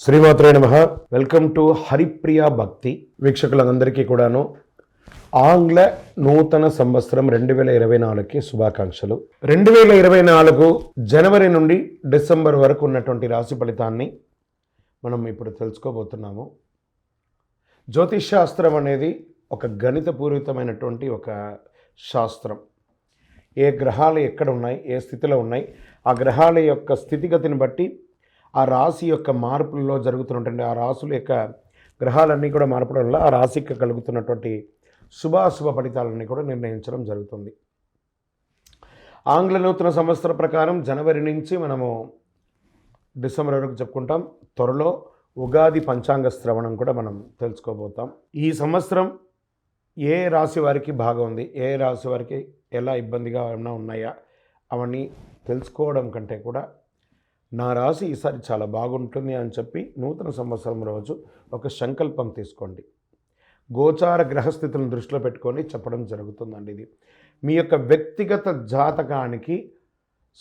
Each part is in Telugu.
శ్రీమాత్రే నమః. వెల్కమ్ టు హరిప్రియ భక్తి. వీక్షకులందరికీ కూడాను ఆంగ్ల నూతన సంవత్సరం 2024కి శుభాకాంక్షలు. 2024 జనవరి నుండి డిసెంబర్ వరకు ఉన్నటువంటి రాశి ఫలితాన్ని మనం ఇప్పుడు తెలుసుకోబోతున్నాము. జ్యోతిష్ శాస్త్రం అనేది ఒక గణితపూరితమైనటువంటి ఒక శాస్త్రం. ఏ గ్రహాలు ఎక్కడ ఉన్నాయి, ఏ స్థితిలో ఉన్నాయి, ఆ గ్రహాల యొక్క స్థితిగతిని బట్టి ఆ రాశి యొక్క మార్పుల్లో జరుగుతున్నటువంటి ఆ రాశుల యొక్క గ్రహాలన్నీ కూడా మార్పడం వల్ల ఆ రాశికి కలుగుతున్నటువంటి శుభాశుభ ఫలితాలన్నీ కూడా నిర్ణయించడం జరుగుతుంది. ఆంగ్ల నూతన సంవత్సర ప్రకారం జనవరి నుంచి మనము డిసెంబర్ వరకు చెప్పుకుంటాం. త్వరలో ఉగాది పంచాంగ శ్రవణం కూడా మనం తెలుసుకోబోతాం. ఈ సంవత్సరం ఏ రాశి వారికి బాగా ఉంది, ఏ రాశి వారికి ఎలా ఇబ్బందిగా ఏమైనా ఉన్నాయా అవన్నీ తెలుసుకోవడం కంటే కూడా నా రాశి ఈసారి చాలా బాగుంటుంది అని చెప్పి నూతన సంవత్సరం రోజు ఒక సంకల్పం తీసుకోండి. గోచార గ్రహస్థితులను దృష్టిలో పెట్టుకొని చెప్పడం జరుగుతుందండి. ఇది మీ యొక్క వ్యక్తిగత జాతకానికి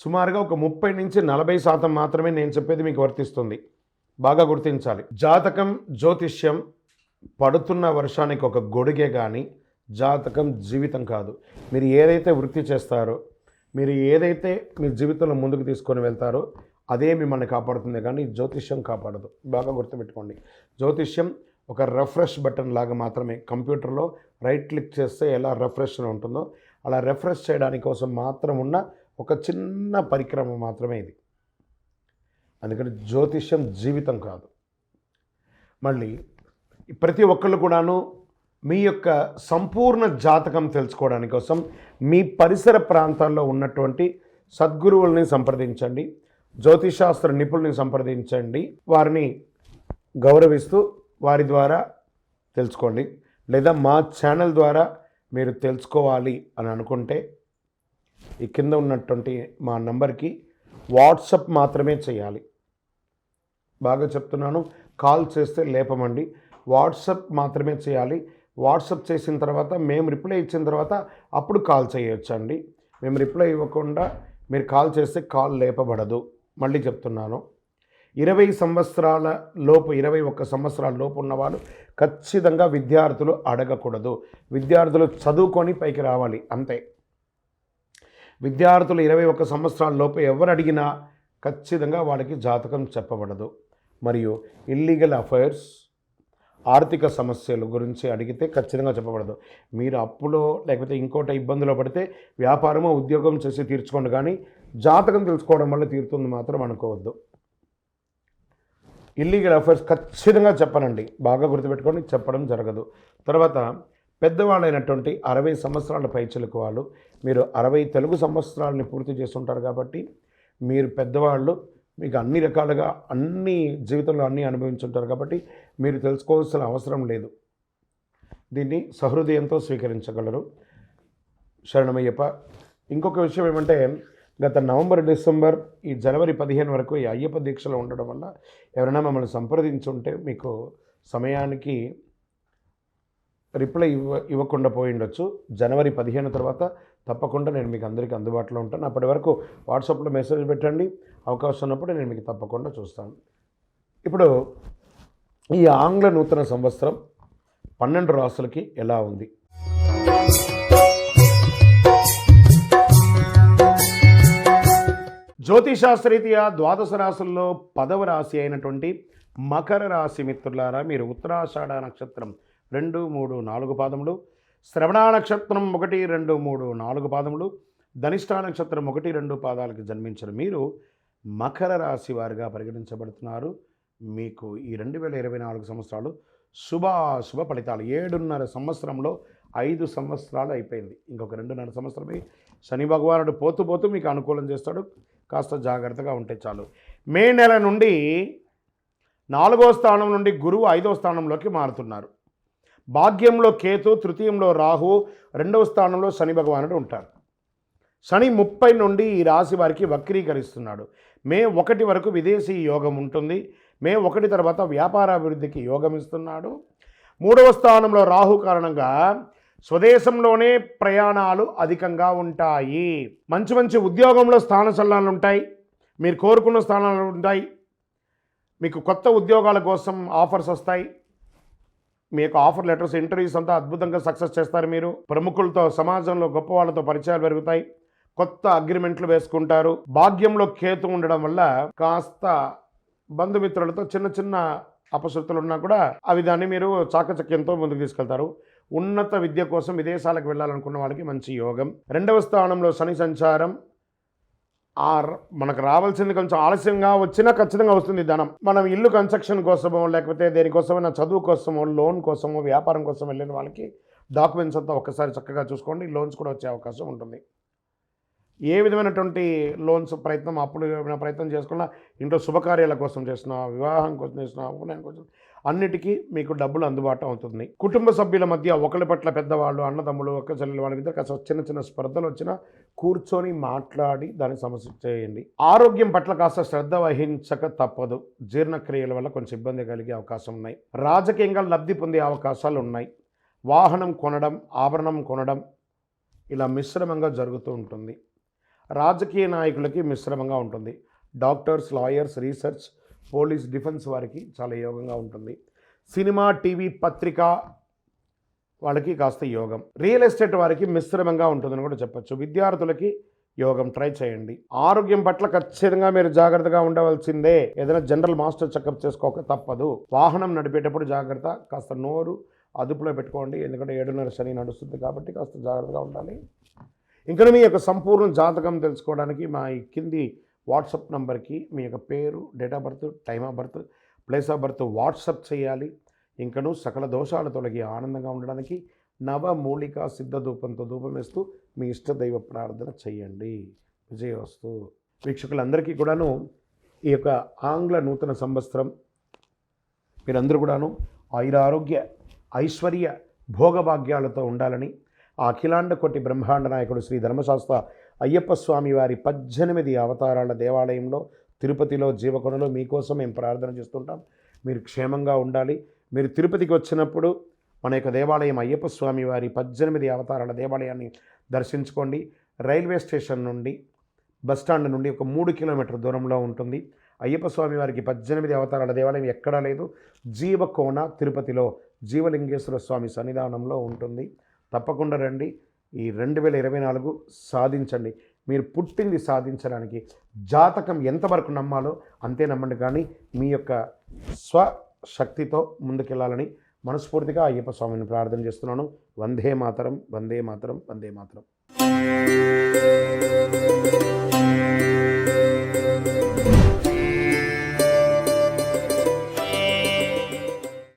సుమారుగా ఒక 30-40% మాత్రమే నేను చెప్పేది మీకు వర్తిస్తుంది. బాగా గుర్తించాలి. జాతకం, జ్యోతిష్యం పడుతున్న వర్షానికి ఒక గొడుగే కానీ జాతకం జీవితం కాదు. మీరు ఏదైతే వృత్తి చేస్తారో, మీరు ఏదైతే మీ జీవితంలో ముందుకు తీసుకొని వెళ్తారో అదే మిమ్మల్ని కాపాడుతుంది, కానీ జ్యోతిష్యం కాపాడదు. బాగా గుర్తుపెట్టుకోండి. జ్యోతిష్యం ఒక రిఫ్రెష్ బటన్ లాగా మాత్రమే. కంప్యూటర్లో రైట్ క్లిక్ చేస్తే ఎలా రిఫ్రెష్ ఉంటుందో అలా రిఫ్రెష్ చేయడానికి కోసం మాత్రం ఉన్న ఒక చిన్న పరిక్రమ మాత్రమే ఇది. అందుకని జ్యోతిష్యం జీవితం కాదు. మళ్ళీ ప్రతి ఒక్కళ్ళు కూడాను మీ యొక్క సంపూర్ణ జాతకం తెలుసుకోవడానికి కోసం మీ పరిసర ప్రాంతాల్లో ఉన్నటువంటి సద్గురువుల్ని సంప్రదించండి, జ్యోతిషాస్త్ర నిపుణుల్ని సంప్రదించండి. వారిని గౌరవిస్తూ వారి ద్వారా తెలుసుకోండి. లేదా మా ఛానల్ ద్వారా మీరు తెలుసుకోవాలి అని అనుకుంటే ఈ కింద ఉన్నటువంటి మా నంబర్కి వాట్సప్ మాత్రమే చేయాలి. బాగా చెప్తున్నాను, కాల్ చేస్తే లేపమండి. వాట్సప్ మాత్రమే చేయాలి. వాట్సప్ చేసిన తర్వాత మేము రిప్లై ఇచ్చిన తర్వాత అప్పుడు కాల్ చేయొచ్చండి. మేము రిప్లై ఇవ్వకుండా మీరు కాల్ చేస్తే కాల్ లేపబడదు. మళ్ళీ చెప్తున్నాను, 20 సంవత్సరాల లోపు 21 సంవత్సరాల లోపు ఉన్నవాళ్ళు ఖచ్చితంగా విద్యార్థులు అడగకూడదు. విద్యార్థులు చదువుకొని పైకి రావాలి అంతే. విద్యార్థులు 21 సంవత్సరాల లోపు ఎవరు అడిగినా ఖచ్చితంగా వాళ్ళకి జాతకం చెప్పబడదు. మరియు ఇల్లీగల్ అఫైర్స్, ఆర్థిక సమస్యల గురించి అడిగితే ఖచ్చితంగా చెప్పబడదు. మీరు అప్పులో లేకపోతే ఇంకోటి ఇబ్బందులో పడితే వ్యాపారమో ఉద్యోగం చేసి తీర్చుకోండి, కానీ జాతకం తెలుసుకోవడం వల్ల తీరుతుంది మాత్రం అనుకోవద్దు. ఇల్లీగల్ అఫైర్స్ ఖచ్చితంగా చెప్పనండి, బాగా గుర్తుపెట్టుకొని చెప్పడం జరగదు. తర్వాత పెద్దవాళ్ళైనటువంటి 60 సంవత్సరాల పైచిలకు వాళ్ళు, మీరు 60 తెలుగు సంవత్సరాలని పూర్తి చేస్తుంటారు కాబట్టి మీరు పెద్దవాళ్ళు, మీకు అన్ని రకాలుగా అన్ని జీవితంలో అన్నీ అనుభవించుంటారు కాబట్టి మీరు తెలుసుకోవాల్సిన అవసరం లేదు. దీన్ని సహృదయంతో స్వీకరించగలరు. శరణమయ్యప్ప. ఇంకొక విషయం ఏమంటే, గత నవంబర్, డిసెంబర్, ఈ జనవరి 15 వరకు ఈ అయ్యప్ప దీక్షలో ఉండడం వల్ల ఎవరైనా మమ్మల్ని సంప్రదించుంటే మీకు సమయానికి రిప్లై ఇవ్వకుండా పోయి ఉండొచ్చు. జనవరి 15 తర్వాత తప్పకుండా నేను మీకు అందరికీ అందుబాటులో ఉంటాను. అప్పటి వరకు వాట్సాప్లో మెసేజ్ పెట్టండి. అవకాశం ఉన్నప్పుడు నేను మీకు తప్పకుండా చూస్తాను. ఇప్పుడు ఈ ఆంగ్ల నూతన సంవత్సరం 12 రాసులకి ఎలా ఉంది? జ్యోతిషాస్త్రరీత్యా ద్వాదశ రాశుల్లో 10వ రాశి అయినటువంటి మకర రాశి మిత్రులారా, మీరు ఉత్తరాషాఢ నక్షత్రం 2, 3, 4 పాదములు, శ్రవణ నక్షత్రం 1, 2, 3, 4 పాదములు, ధనిష్ఠ నక్షత్రం 1, 2 పాదాలకు జన్మించిన మీరు మకర రాశి వారిగా పరిగణించబడుతున్నారు. మీకు ఈ 2024 సంవత్సరాలు శుభాశుభ ఫలితాలు. 7.5 సంవత్సరంలో 5 సంవత్సరాలు అయిపోయింది. ఇంకొక 2.5 సంవత్సరమే. శని భగవానుడు పోతూ పోతూ మీకు అనుకూలం చేస్తాడు. కాస్త జాగ్రత్తగా ఉంటే చాలు. మే నెల నుండి 4వ స్థానం నుండి గురువు 5వ స్థానంలోకి మారుతున్నారు. భాగ్యంలో కేతు, తృతీయంలో రాహు, 2వ స్థానంలో శని భగవానుడు ఉంటారు. శని 30 నుండి ఈ రాశి వారికి వక్రీకరిస్తున్నాడు. మే 1 వరకు విదేశీ యోగం ఉంటుంది. మే 1 తర్వాత వ్యాపారాభివృద్ధికి యోగం ఇస్తున్నాడు. 3వ స్థానంలో రాహు కారణంగా స్వదేశంలోనే ప్రయాణాలు అధికంగా ఉంటాయి. మంచి మంచి ఉద్యోగంలో స్థాన చలనాలు ఉంటాయి. మీరు కోరుకున్న స్థానాలు ఉంటాయి. మీకు కొత్త ఉద్యోగాల కోసం ఆఫర్స్ వస్తాయి. మీ యొక్క ఆఫర్ లెటర్స్, ఇంటర్వ్యూస్ అంతా అద్భుతంగా సక్సెస్ చేస్తారు. మీరు ప్రముఖులతో, సమాజంలో గొప్ప వాళ్ళతో పరిచయాలు పెరుగుతాయి. కొత్త అగ్రిమెంట్లు వేసుకుంటారు. భాగ్యంలో కేతు ఉండడం వల్ల కాస్త బంధుమిత్రులతో చిన్న చిన్న అపశృతులు ఉన్నా కూడా అవి దాన్ని మీరు చాకచక్యంతో ముందుకు తీసుకెళ్తారు. ఉన్నత విద్య కోసం విదేశాలకు వెళ్ళాలనుకున్న వాళ్ళకి మంచి యోగం. 2వ స్థానంలో శని సంచారం. మనకు రావాల్సింది కొంచెం ఆలస్యంగా వచ్చినా ఖచ్చితంగా వస్తుంది ధనం. మనం ఇల్లు కన్స్ట్రక్షన్ కోసమో, లేకపోతే దేనికోసమైనా చదువు కోసమో, లోన్ కోసమో, వ్యాపారం కోసం వెళ్ళిన వాళ్ళకి డాక్యుమెంట్స్ అంతా ఒక్కసారి చక్కగా చూసుకోండి. లోన్స్ కూడా వచ్చే అవకాశం ఉంటుంది. ఏ విధమైనటువంటి లోన్స్ ప్రయత్నం, అప్పులు ఏమైనా ప్రయత్నం చేసుకున్నా, ఇంట్లో శుభకార్యాల కోసం చేసిన, వివాహం కోసం చేసిన, ఉపనయనం కోసం, అన్నిటికీ మీకు డబ్బులు అందుబాటు అవుతుంది. కుటుంబ సభ్యుల మధ్య ఒకరి పట్ల పెద్దవాళ్ళు, అన్నదమ్ములు, ఒక్క చెల్లెలు వాళ్ళ మీద కాస్త చిన్న చిన్న స్పర్ధలు వచ్చినా కూర్చొని మాట్లాడి దాన్ని సమస్య చేయండి. ఆరోగ్యం పట్ల కాస్త శ్రద్ధ వహించక తప్పదు. జీర్ణక్రియల వల్ల కొంచెం ఇబ్బంది కలిగే అవకాశం ఉన్నాయి. రాజకీయంగా లబ్ధి పొందే అవకాశాలు ఉన్నాయి. వాహనం కొనడం, ఆభరణం కొనడం ఇలా మిశ్రమంగా జరుగుతూ ఉంటుంది. రాజకీయ నాయకులకి మిశ్రమంగా ఉంటుంది. Doctors, lawyers, research, police, defence వారికి చాలా యోగంగా ఉంటుంది. సినిమా, టీవీ, పత్రిక వాళ్ళకి కాస్త యోగం. రియల్ ఎస్టేట్ వారికి మిశ్రమంగా ఉంటుందని కూడా చెప్పచ్చు. విద్యార్థులకి యోగం, ట్రై చేయండి. ఆరోగ్యం పట్ల ఖచ్చితంగా మీరు జాగ్రత్తగా ఉండవలసిందే. ఏదైనా జనరల్ మాస్టర్ చెకప్ చేసుకోక తప్పదు. వాహనం నడిపేటప్పుడు జాగ్రత్త, కాస్త నోరు అదుపులో పెట్టుకోండి. ఎందుకంటే 7:30 శని నడుస్తుంది కాబట్టి కాస్త జాగ్రత్తగా ఉండాలి. ఇంకా మీ యొక్క సంపూర్ణ జాతకం తెలుసుకోవడానికి మా ఈ కింది వాట్సాప్ నంబర్కి మీ యొక్క పేరు, date of birth, time of birth, place of birth WhatsApp చేయాలి. ఇంకను సకల దోషాలు తొలగి ఆనందంగా ఉండడానికి నవమూలిక సిద్ధ ధూపంతో ధూపం వేస్తూ మీ ఇష్టదైవ ప్రార్థన చేయండి. విజయవస్తు. వీక్షకులందరికీ కూడాను ఈ యొక్క ఆంగ్ల నూతన సంవత్సరం మీరందరూ కూడాను ఆయురారోగ్య, ఐశ్వర్య, భోగభాగ్యాలతో ఉండాలని ఆ అఖిలాండ కోటి బ్రహ్మాండ నాయకుడు శ్రీ ధర్మశాస్త్ర అయ్యప్ప స్వామి వారి 18 అవతారాల దేవాలయంలో, తిరుపతిలో, జీవకొండలో మీకోసం మేము ప్రార్థన చేస్తుంటాం. మీరు క్షేమంగా ఉండాలి. మీరు తిరుపతికి వచ్చినప్పుడు మన యొక్క దేవాలయం అయ్యప్ప స్వామి వారి 18 అవతారాల దేవాలయాన్ని దర్శించుకోండి. రైల్వే స్టేషన్ నుండి, బస్టాండ్ నుండి ఒక 3 కిలోమీటర్ల దూరంలో ఉంటుంది. అయ్యప్ప స్వామి వారికి 18 అవతారాల దేవాలయం ఎక్కడా లేదు. జీవకోన తిరుపతిలో జీవలింగేశ్వర స్వామి సన్నిధానంలో ఉంటుంది. తప్పకుండా రండి. ఈ 2024 సాధించండి. మీరు పుట్టింది సాధించడానికి. జాతకం ఎంతవరకు నమ్మాలో అంతే నమ్మండి, కానీ మీ యొక్క స్వశక్తితో ముందుకెళ్ళాలని మనస్ఫూర్తిగా అయ్యప్ప స్వామిని ప్రార్థన చేస్తున్నాను. వందే మాతరం, వందే మాతరం, వందే మాతరం.